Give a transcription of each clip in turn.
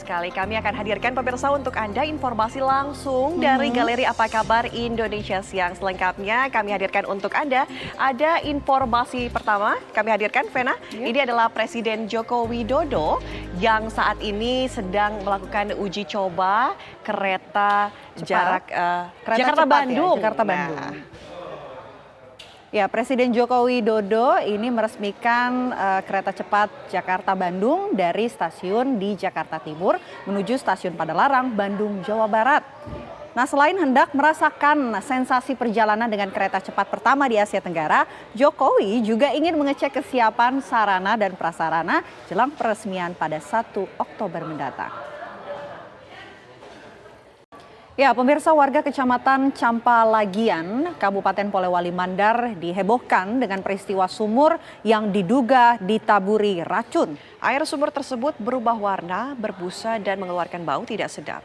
sekali. Kami akan hadirkan pemirsa untuk Anda informasi langsung dari Galeri Apa Kabar Indonesia Siang. Selengkapnya kami hadirkan untuk Anda. Ada informasi pertama kami hadirkan, Vena. Ini adalah Presiden Joko Widodo yang saat ini sedang melakukan uji coba kereta jarak Jakarta-Bandung. Ya, Presiden Joko Widodo ini meresmikan kereta cepat Jakarta-Bandung dari stasiun di Jakarta Timur menuju stasiun Padalarang, Bandung, Jawa Barat. Nah, selain hendak merasakan sensasi perjalanan dengan kereta cepat pertama di Asia Tenggara, Jokowi juga ingin mengecek kesiapan sarana dan prasarana jelang peresmian pada 1 Oktober mendatang. Ya, pemirsa, warga Kecamatan Campalagian, Kabupaten Polewali Mandar dihebohkan dengan peristiwa sumur yang diduga ditaburi racun. Air sumur tersebut berubah warna, berbusa dan mengeluarkan bau tidak sedap.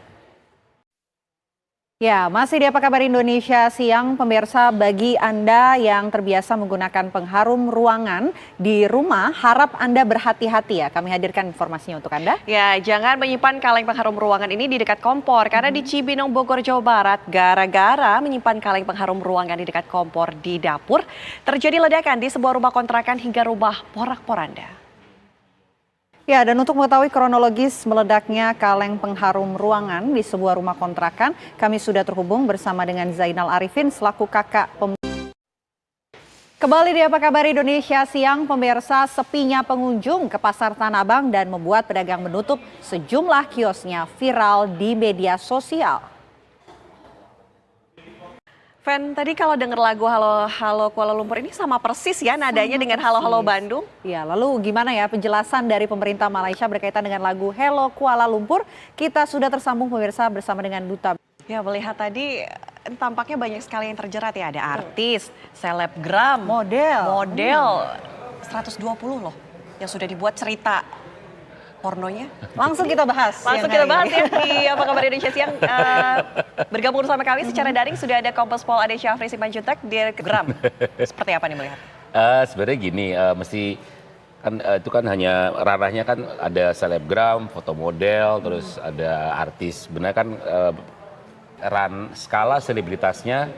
Ya, masih di Apa Kabar Indonesia Siang, pemirsa, bagi Anda yang terbiasa menggunakan pengharum ruangan di rumah, harap Anda berhati-hati ya. Kami hadirkan informasinya untuk Anda. Ya, jangan menyimpan kaleng pengharum ruangan ini di dekat kompor, karena di Cibinong, Bogor, Jawa Barat, gara-gara menyimpan kaleng pengharum ruangan di dekat kompor di dapur, terjadi ledakan di sebuah rumah kontrakan hingga rumah porak-poranda. Ya, dan untuk mengetahui kronologis meledaknya kaleng pengharum ruangan di sebuah rumah kontrakan, kami sudah terhubung bersama dengan Zainal Arifin selaku kakak Kembali di Apa Kabar Indonesia Siang, pemirsa, sepinya pengunjung ke Pasar Tanah Abang dan membuat pedagang menutup sejumlah kiosnya viral di media sosial. Fen, tadi kalau denger lagu Halo Halo Kuala Lumpur ini sama persis ya nadanya dengan Halo Halo Bandung. Ya, lalu gimana ya penjelasan dari pemerintah Malaysia berkaitan dengan lagu Hello Kuala Lumpur? Kita sudah tersambung pemirsa bersama dengan Duta. Ya, melihat tadi tampaknya banyak sekali yang terjerat ya. Ada artis, selebgram, model 120 loh yang sudah dibuat cerita pornonya. Langsung kita bahas. Langsung kita bahas ya di Apa Kabar Indonesia Siang. Bergabung bersama kami secara daring sudah ada Kombes Pol Ade Syafri Simanjuntak di Gram. Seperti apa nih melihat? Sebenarnya gini, mesti kan itu kan hanya ranahnya kan ada selebgram, foto model, terus ada artis. Sebenarnya kan skala selebritasnya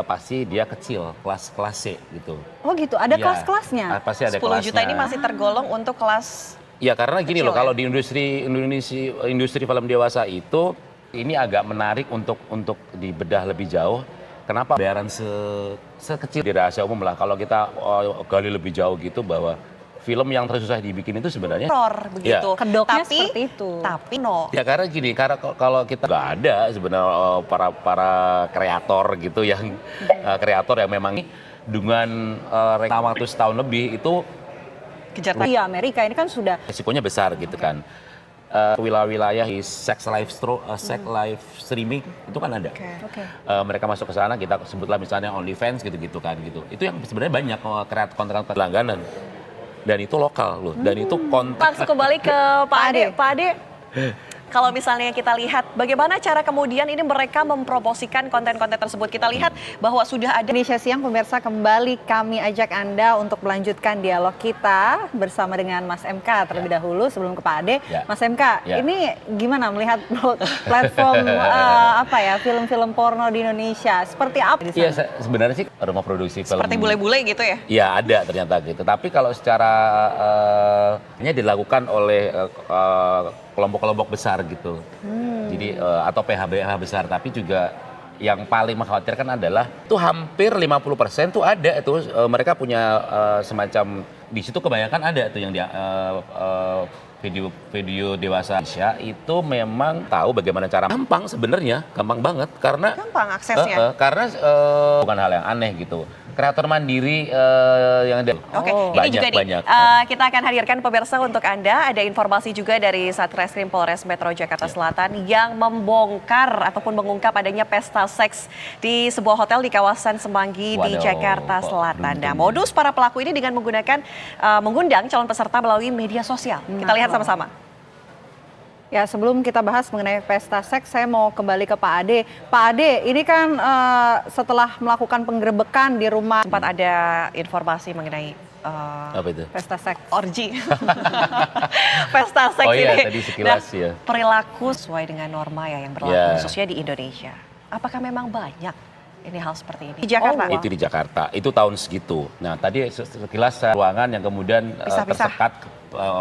pasti dia kecil, kelas C gitu. Oh gitu, ada kelas-kelasnya? Pasti ada 10 kelasnya. juta ini masih tergolong untuk kelas. Ya karena gini kecil, loh, kalau di industri film dewasa itu ini agak menarik untuk dibedah lebih jauh. Kenapa bayaran sekecil di rahasia umum lah. Kalau kita gali lebih jauh gitu bahwa film yang tersusah dibikin itu sebenarnya horor begitu. Ya. Kedoknya seperti itu. Tapi no. Ya karena gini, karena kalau kita nggak ada sebenarnya para kreator gitu yang kreator yang memang dengan rentang waktu setahun lebih itu Kejar Iya, Amerika ini kan sudah resikonya besar gitu kan. Wilayah-wilayah sex live streaming itu kan ada. Mereka masuk ke sana, kita sebutlah misalnya OnlyFans gitu-gitu kan gitu. Itu yang sebenarnya banyak konten langganan. Dan itu lokal loh. Dan itu konten. Langsung kembali ke Pak Ade. Pak Ade, kalau misalnya kita lihat bagaimana cara kemudian ini mereka mempromosikan konten-konten tersebut. Kita lihat bahwa sudah ada. Indonesia Siang, pemirsa, kembali kami ajak Anda untuk melanjutkan dialog kita bersama dengan Mas MK terlebih dahulu sebelum ke Pak Ade. Mas MK, ini gimana melihat platform film-film porno di Indonesia? Seperti apa? Iya, sebenarnya sih rumah produksi film. Seperti bule-bule gitu ya? Iya, ada ternyata gitu. Tapi kalau secara ini dilakukan oleh kelompok-kelompok besar gitu. Jadi atau PH besar, tapi juga yang paling mengkhawatirkan adalah itu hampir 50% tuh ada itu mereka punya semacam di situ kebanyakan ada tuh yang dia video dewasa Indonesia itu memang tahu bagaimana cara gampang sebenarnya, gampang banget karena gampang aksesnya. Karena bukan hal yang aneh gitu. Kreator mandiri yang ada. Ini juga nih kita akan hadirkan pemirsa untuk Anda. Ada informasi juga dari Satreskrim Polres Metro Jakarta Selatan yang membongkar ataupun mengungkap adanya pesta seks di sebuah hotel di kawasan Semanggi di Jakarta Selatan. Nah, modus para pelaku ini dengan menggunakan mengundang calon peserta melalui media sosial. Kita lihat sama-sama. Ya, sebelum kita bahas mengenai pesta seks, saya mau kembali ke Pak Ade. Pak Ade, ini kan setelah melakukan penggerebekan di rumah. Sempat ada informasi mengenai Apa itu? Pesta seks. orgi. Pesta seks Oh iya, ini. tadi sekilas ya. Perilaku sesuai dengan norma ya yang berlaku Ya. khususnya di Indonesia. Apakah memang banyak ini hal seperti ini di Jakarta? Oh, wow. Itu di Jakarta, itu tahun segitu. Nah tadi sekilas ruangan yang kemudian Pisah-pisah. tersekat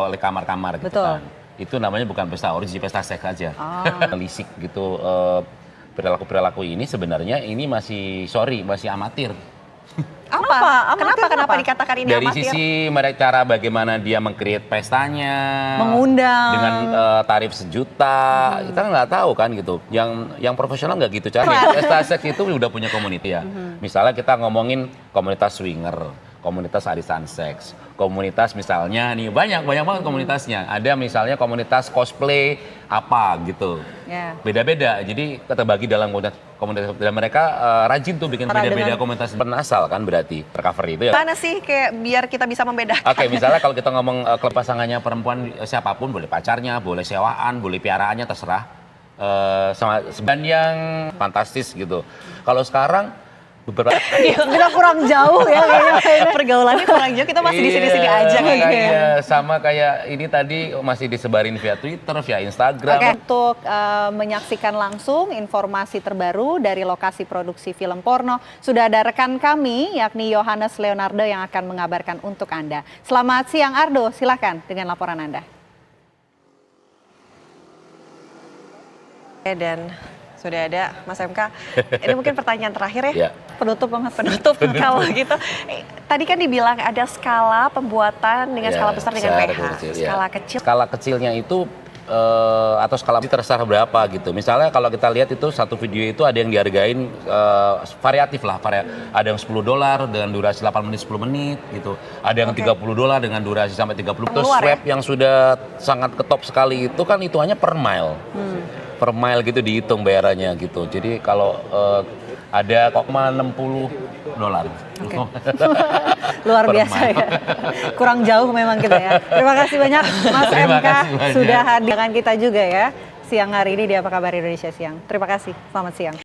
oleh kamar-kamar gitu Betul. kan. Itu namanya bukan pesta orgi, pesta seks aja. Lisik gitu. Perilaku-perilaku ini sebenarnya ini masih amatir. Apa? Amatir Kenapa kenapa? dikatakan ini Dari amatir? sisi mereka cara bagaimana dia meng-create pestanya, Mengundang. dengan tarif sejuta, kita nggak tahu kan gitu. Yang profesional nggak gitu caranya. Pesta seks itu udah punya community ya. Misalnya kita ngomongin komunitas swinger, komunitas arisan seks, komunitas misalnya nih banyak banget komunitasnya. Ada misalnya komunitas cosplay apa gitu. Ya. Beda-beda, jadi terbagi dalam komunitas dan mereka rajin tuh bikin Karena beda-beda dengan- komunitas penasal kan berarti tercover itu ya. Mana sih kayak biar kita bisa membedakan? Oke, misalnya kalau kita ngomong klub pasangannya perempuan siapapun, boleh pacarnya, boleh sewaan, boleh piaraannya, terserah. Dan yang fantastis gitu. Kalau sekarang beberapa Udah kurang jauh ya kayaknya. Pergaulannya kurang jauh, kita masih di sini-sini Iya, aja makanya kayaknya. sama kayak ini tadi masih disebarin via Twitter, via Instagram. Oke, untuk menyaksikan langsung informasi terbaru dari lokasi produksi film porno, sudah ada rekan kami, yakni Yohanes Leonardo yang akan mengabarkan untuk Anda. Selamat siang Ardo, silakan dengan laporan Anda. Dan sudah ada Mas MK. Ini mungkin pertanyaan terakhir ya. Ya. Penutup Mas. Penutup kalau gitu. Tadi kan dibilang ada skala pembuatan dengan Ya, skala besar dengan besar, PH. kecil, ya. Skala kecil. Skala kecilnya itu atau skala terserah berapa gitu. Misalnya kalau kita lihat itu satu video itu ada yang dihargain variatif lah. Ada yang $10 dengan durasi 8 menit 10 menit gitu. Ada yang $30 dengan durasi sampai 30. Terus Keluar ya? web yang sudah sangat ketop sekali itu kan hitungannya per mile. Per mile gitu dihitung bayarannya gitu. Jadi kalau ada kok $60. Oke. Luar Per biasa mile. ya. Kurang jauh memang kita ya. Terima kasih banyak Mas Terima MK kasih banyak. sudah hadir dengan kita juga ya siang hari ini di Apa Kabar Indonesia Siang. Terima kasih. Selamat siang.